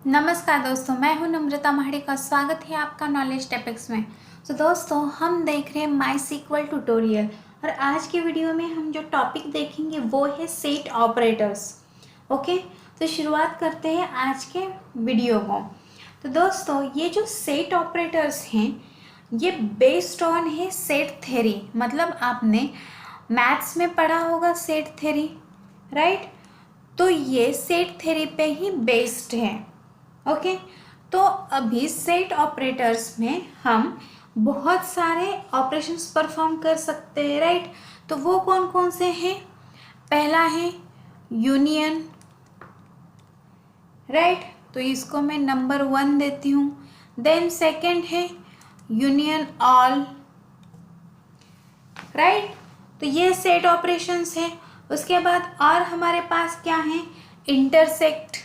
नमस्कार दोस्तों, मैं हूं नम्रता महाड़ी का स्वागत है आपका नॉलेज टॉपिक्स में। तो दोस्तों, हम देख रहे हैं माई सीक्वल ट्यूटोरियल और आज के वीडियो में हम जो टॉपिक देखेंगे वो है सेट ऑपरेटर्स। ओके, तो शुरुआत करते हैं आज के वीडियो को। तो दोस्तों, ये जो सेट ऑपरेटर्स हैं ये बेस्ड ऑन है सेट थ्योरी। मतलब आपने मैथ्स में पढ़ा होगा सेट थ्योरी, राइट? तो ये सेट थ्योरी पे ही बेस्ड है। ओके, तो अभी सेट ऑपरेटर्स में हम बहुत सारे ऑपरेशंस परफॉर्म कर सकते हैं, राइट? तो वो कौन कौन से हैं? पहला है यूनियन, राइट? तो इसको मैं नंबर 1 देती हूँ। देन सेकंड है यूनियन ऑल, राइट? तो ये सेट ऑपरेशंस है। उसके बाद और हमारे पास क्या है? इंटरसेक्ट,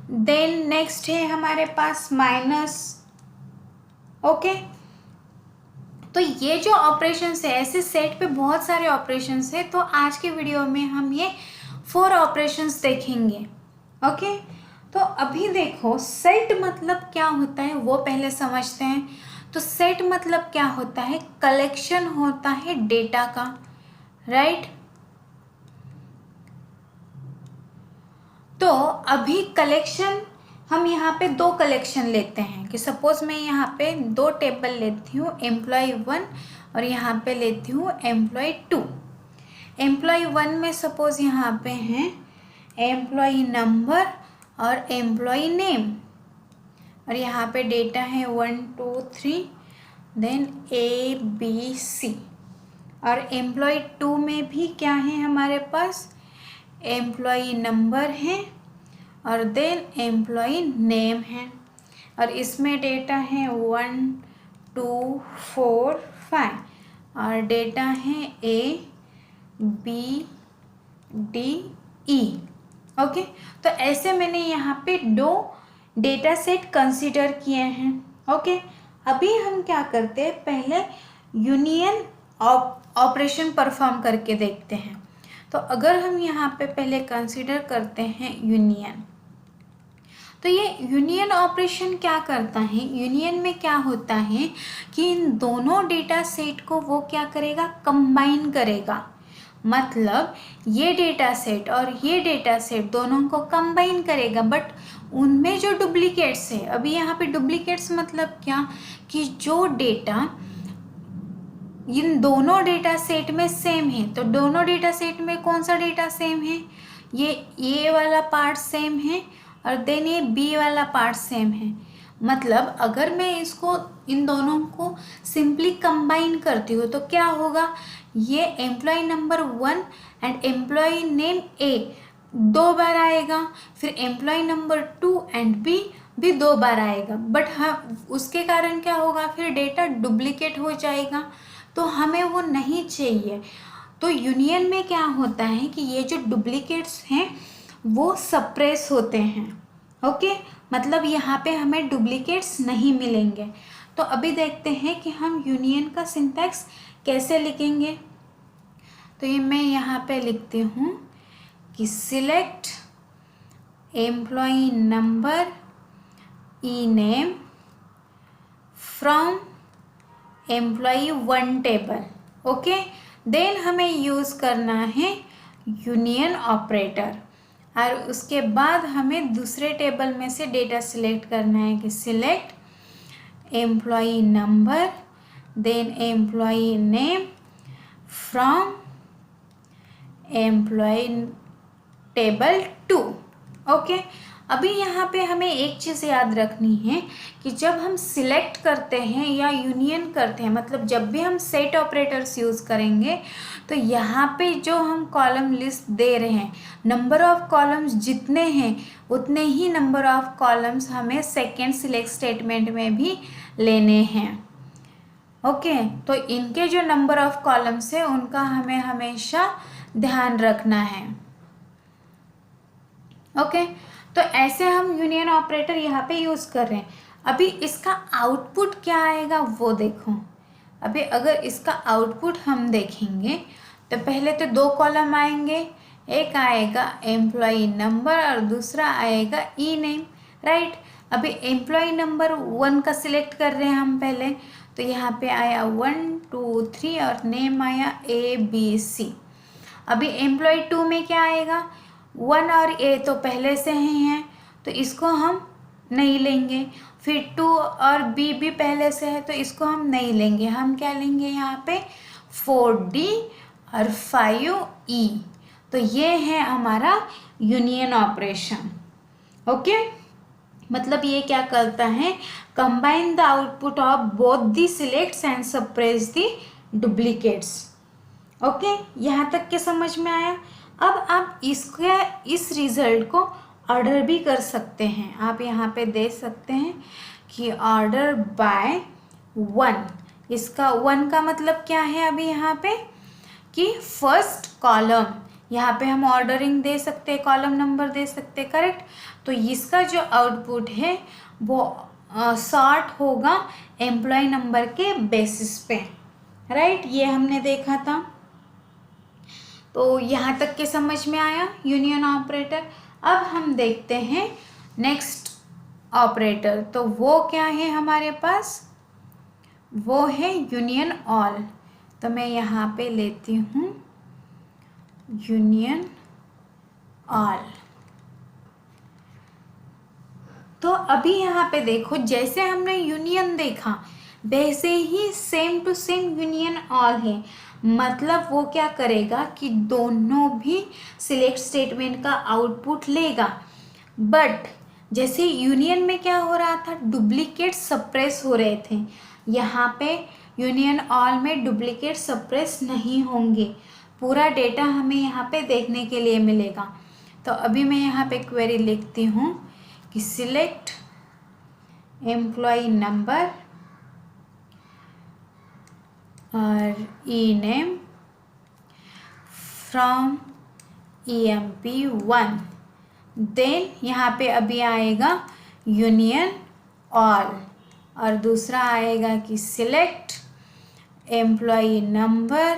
देन नेक्स्ट है हमारे पास माइनस। ओके, तो ये जो ऑपरेशंस है, ऐसे सेट पे बहुत सारे ऑपरेशंस है। तो आज के वीडियो में हम ये 4 ऑपरेशंस देखेंगे। ओके, तो अभी देखो सेट मतलब क्या होता है वो पहले समझते हैं। तो सेट मतलब क्या होता है? कलेक्शन होता है डेटा का, राइट? तो अभी कलेक्शन हम यहाँ पे 2 कलेक्शन लेते हैं कि सपोज मैं यहाँ पे 2 टेबल लेती हूँ, एम्प्लॉय 1 और यहाँ पे लेती हूँ एम्प्लॉय 2। एम्प्लॉय 1 में सपोज यहाँ पे हैं एम्प्लॉय नंबर और एम्प्लॉय नेम और यहाँ पे डेटा है 1 2 3 देन ABC। और एम्प्लॉय 2 में भी क्या है हमारे पास? एम्प्लॉय नंबर है और देन एम्प्लॉय नेम है और इसमें डेटा है 1 2 4 5 और डेटा है ABDE। ओके, तो ऐसे मैंने यहाँ पे 2 डेटा सेट कंसिडर किए हैं। ओके, अभी हम क्या करते हैं? पहले यूनियन ऑपरेशन परफॉर्म करके देखते हैं। तो अगर हम यहाँ पे पहले कंसिडर करते हैं यूनियन, तो ये यूनियन ऑपरेशन क्या करता है? यूनियन में क्या होता है कि इन दोनों डेटा सेट को वो क्या करेगा? कंबाइन करेगा। मतलब ये डेटा सेट और ये डेटा सेट दोनों को कंबाइन करेगा, बट उनमें जो डुप्लीकेट्स है, अभी यहाँ पे डुप्लीकेट्स मतलब क्या कि जो डेटा इन दोनों डेटा सेट में सेम है। तो दोनों डेटा सेट में कौन सा डेटा सेम है? ये वाला पार्ट सेम है और देन ये बी वाला पार्ट सेम है। मतलब अगर मैं इसको इन दोनों को सिंपली कंबाइन करती हूँ तो क्या होगा? ये employ number 1 and employ name A 2 बार आएगा, फिर एम्प्लॉय नंबर 2 एंड B भी 2 बार आएगा। बट हाँ, उसके कारण क्या होगा? फिर डेटा डुप्लीकेट हो जाएगा, तो हमें वो नहीं चाहिए। तो यूनियन में क्या होता है कि ये जो डुप्लीकेट्स हैं वो सप्रेस होते हैं। ओके, मतलब यहाँ पे हमें डुप्लीकेट्स नहीं मिलेंगे। तो अभी देखते हैं कि हम यूनियन का सिंटैक्स कैसे लिखेंगे। तो ये मैं यहाँ पे लिखती हूँ कि select employ number E name from employ 1 table. Okay, then हमें यूज़ करना है यूनियन ऑपरेटर और उसके बाद हमें दूसरे टेबल में से डेटा सिलेक्ट करना है कि select employ number then employ name from employ table 2। Okay, अभी यहाँ पे हमें एक चीज़ याद रखनी है कि जब हम सिलेक्ट करते हैं या यूनियन करते हैं, मतलब जब भी हम सेट ऑपरेटर्स यूज़ करेंगे तो यहाँ पे जो हम कॉलम लिस्ट दे रहे हैं, नंबर ऑफ कॉलम्स जितने हैं उतने ही नंबर ऑफ कॉलम्स हमें सेकेंड सिलेक्ट स्टेटमेंट में भी लेने हैं। ओके, तो इनके जो नंबर ऑफ कॉलम्स है उनका हमें हमेशा ध्यान रखना है। ओके, तो ऐसे हम यूनियन ऑपरेटर यहाँ पे यूज़ कर रहे हैं। अभी इसका आउटपुट क्या आएगा वो देखो। अभी अगर इसका आउटपुट हम देखेंगे तो पहले तो 2 कॉलम आएंगे, एक आएगा एम्प्लॉई नंबर और दूसरा आएगा ई नेम, राइट। अभी एम्प्लॉई नंबर 1 का सिलेक्ट कर रहे हैं हम पहले, तो यहाँ पे आया 1 2 3 और नेम आया ABC। अभी एम्प्लॉय 2 में क्या आएगा, 1 और A तो पहले से ही हैं तो इसको हम नहीं लेंगे, फिर 2 और B भी पहले से है तो इसको हम नहीं लेंगे। हम क्या लेंगे यहाँ पे 4D और 5E। तो ये है हमारा यूनियन ऑपरेशन, ओके। मतलब ये क्या करता है, combine the output of both the selects and suppress the duplicates, okay. यहाँ तक के समझ में आया। अब आप इस रिजल्ट को ऑर्डर भी कर सकते हैं। आप यहाँ पे दे सकते हैं कि ऑर्डर बाय 1। इसका 1 का मतलब क्या है अभी यहाँ पे कि फर्स्ट कॉलम, यहाँ पे हम ऑर्डरिंग दे सकते हैं, कॉलम नंबर दे सकते हैं, करेक्ट। तो इसका जो आउटपुट है वो सॉर्ट होगा एम्प्लॉय नंबर के बेसिस पे, राइट। ये हमने देखा था। तो यहाँ तक के समझ में आया यूनियन ऑपरेटर। अब हम देखते हैं नेक्स्ट ऑपरेटर। तो वो क्या है हमारे पास, वो है यूनियन ऑल। तो मैं यहाँ पे लेती हूँ यूनियन ऑल। तो अभी यहाँ पे देखो, जैसे हमने यूनियन देखा वैसे ही same to same union all है। मतलब वो क्या करेगा कि दोनों भी सिलेक्ट स्टेटमेंट का आउटपुट लेगा, बट जैसे यूनियन में क्या हो रहा था, डुप्लीकेट सप्रेस हो रहे थे। यहाँ पे यूनियन ऑल में डुप्लीकेट सप्रेस नहीं होंगे, पूरा डेटा हमें यहाँ पे देखने के लिए मिलेगा। तो अभी मैं यहाँ पे क्वेरी लिखती हूँ कि सिलेक्ट एम्प्लॉय नंबर और ई नेम फ्रॉम EMP1। देन यहाँ पे अभी आएगा यूनियन ऑल और दूसरा आएगा कि select employ number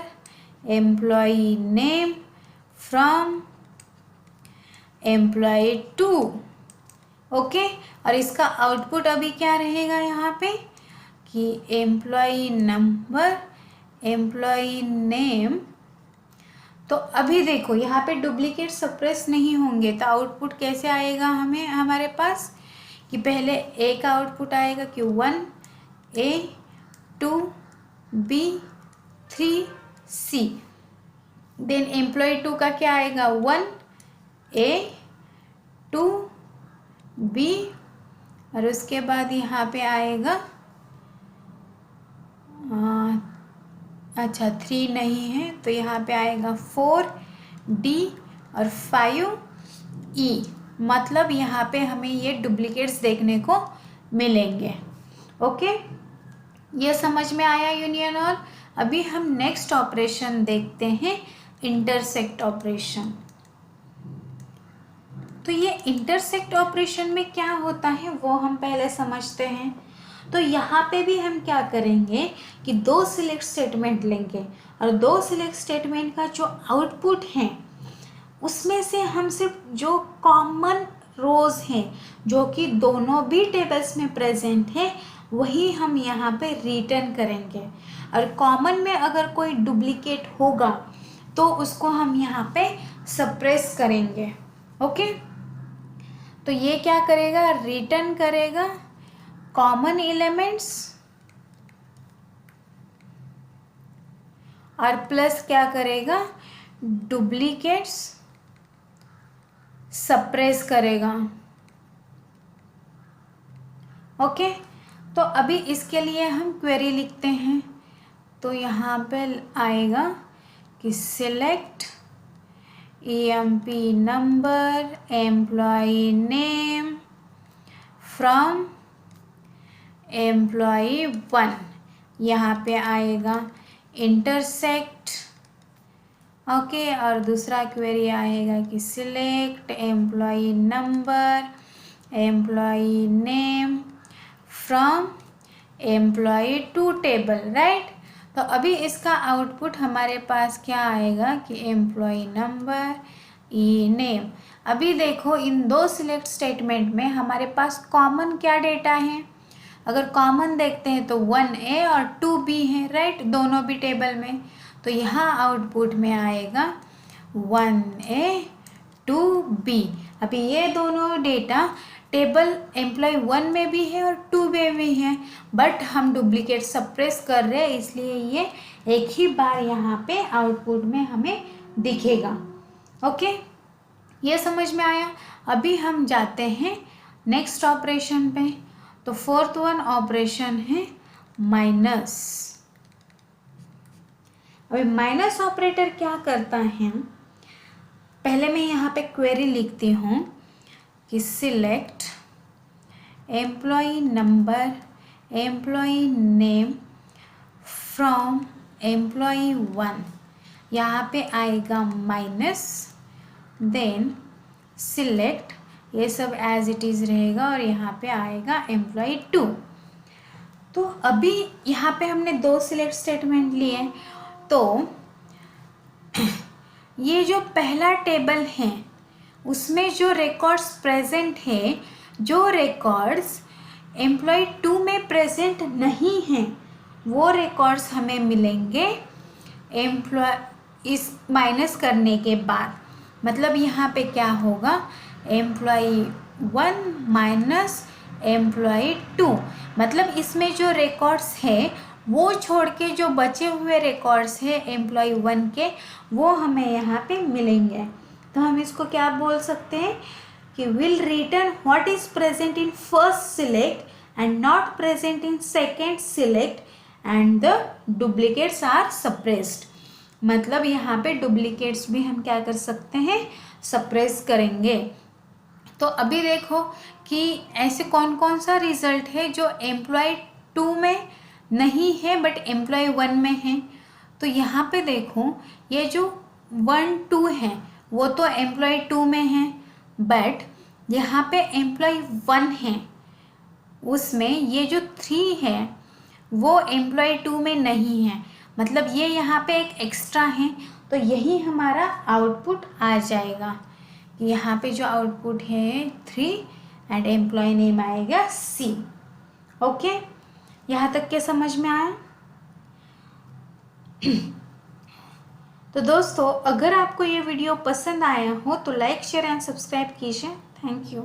employ name from employ 2, okay. और इसका आउटपुट अभी क्या रहेगा यहाँ पे कि एम्प्लॉय नंबर एम्प्लॉय नेम। तो अभी देखो यहाँ पे डुप्लीकेट सप्रेस नहीं होंगे तो आउटपुट कैसे आएगा हमें, हमारे पास कि पहले ए का आउटपुट आएगा कि 1A 2B 3C। Then employ 2 का क्या आएगा 1A 2B और उसके बाद यहाँ पे आएगा अच्छा 3 नहीं है तो यहाँ पे आएगा 4D और 5E। मतलब यहाँ पे हमें ये डुप्लीकेट्स देखने को मिलेंगे, ओके। ये समझ में आया यूनियन ऑल। अभी हम नेक्स्ट ऑपरेशन देखते हैं, इंटरसेक्ट ऑपरेशन। तो ये इंटरसेक्ट ऑपरेशन में क्या होता है वो हम पहले समझते हैं। तो यहाँ पे भी हम क्या करेंगे कि 2 सिलेक्ट स्टेटमेंट लेंगे और 2 सिलेक्ट स्टेटमेंट का जो आउटपुट है उसमें से हम सिर्फ जो कॉमन रोज हैं जो कि दोनों भी टेबल्स में प्रेजेंट है वही हम यहाँ पे रिटर्न करेंगे। और कॉमन में अगर कोई डुप्लीकेट होगा तो उसको हम यहाँ पे सप्रेस करेंगे, ओके। तो ये क्या करेगा, रिटर्न करेगा कॉमन एलिमेंट्स और प्लस क्या करेगा, डुप्लीकेट्स सप्रेस करेगा, ओके। तो अभी इसके लिए हम क्वेरी लिखते हैं। तो यहाँ पे आएगा कि select EMP number employ name from employ 1। यहाँ पे आएगा इंटरसेक्ट, ओके। और दूसरा क्वेरी आएगा कि select employ number employ name from employ 2 table, right. तो अभी इसका आउटपुट हमारे पास क्या आएगा कि एम्प्लॉय नंबर ई नेम। अभी देखो इन दो सिलेक्ट स्टेटमेंट में हमारे पास कॉमन क्या डेटा है? अगर कॉमन देखते हैं तो 1A और 2B है, राइट, दोनों भी टेबल में। तो यहाँ आउटपुट में आएगा 1A 2B। अभी ये दोनों डेटा टेबल एम्प्लॉय 1 में भी है और 2 में भी है, बट हम डुप्लीकेट सप्रेस कर रहे हैं, इसलिए ये एक ही बार यहाँ पे आउटपुट में हमें दिखेगा। ओके, ये समझ में आया। अभी हम जाते हैं नेक्स्ट ऑपरेशन पे। तो फोर्थ वन ऑपरेशन है माइनस। अभी माइनस ऑपरेटर क्या करता है? पहले मैं यहाँ पे क्वेरी लिखती हूँ कि select employ number employ name from employ 1, यहाँ पे आएगा माइनस, देन सिलेक्ट, ये सब एज इट इज़ रहेगा और यहाँ पे आएगा एम्प्लॉय 2। तो अभी यहाँ पे हमने दो सिलेक्ट स्टेटमेंट लिए, तो ये जो पहला टेबल है उसमें जो रिकॉर्ड्स प्रेजेंट है, जो रिकॉर्ड्स एम्प्लॉय 2 में प्रेजेंट नहीं हैं, वो रिकॉर्ड्स हमें मिलेंगे एम्प्लॉय इस माइनस करने के बाद। मतलब यहाँ पे क्या होगा, एम्प्लॉय 1 माइनस एम्प्लॉय 2, मतलब इसमें जो रिकॉर्ड्स है वो छोड़ के जो बचे हुए रिकॉर्ड्स है एम्प्लॉय 1 के, वो हमें यहाँ पे मिलेंगे। तो हम इसको क्या बोल सकते हैं कि will return what is present in first select and not present in second select and the duplicates are suppressed. मतलब यहाँ पे डुप्लीकेट्स भी हम क्या कर सकते हैं, सप्रेस करेंगे। तो अभी देखो कि ऐसे कौन कौन सा रिजल्ट है जो एम्प्लॉय 2 में नहीं है बट एम्प्लॉय 1 में है। तो यहाँ पे देखो ये जो 1 2 है वो तो एम्प्लॉय 2 में है, बट यहाँ पे एम्प्लॉय 1 है, उसमें ये जो 3 है वो एम्प्लॉय 2 में नहीं है, मतलब ये यहाँ पे एक एक्स्ट्रा है। तो यही हमारा आउटपुट आ जाएगा कि यहाँ पे जो आउटपुट है 3 एंड एम्प्लॉय नेम आएगा C। ओके, यहाँ तक के समझ में आया? तो दोस्तों अगर आपको ये वीडियो पसंद आया हो तो लाइक शेयर एंड सब्सक्राइब कीजिए। Thank you.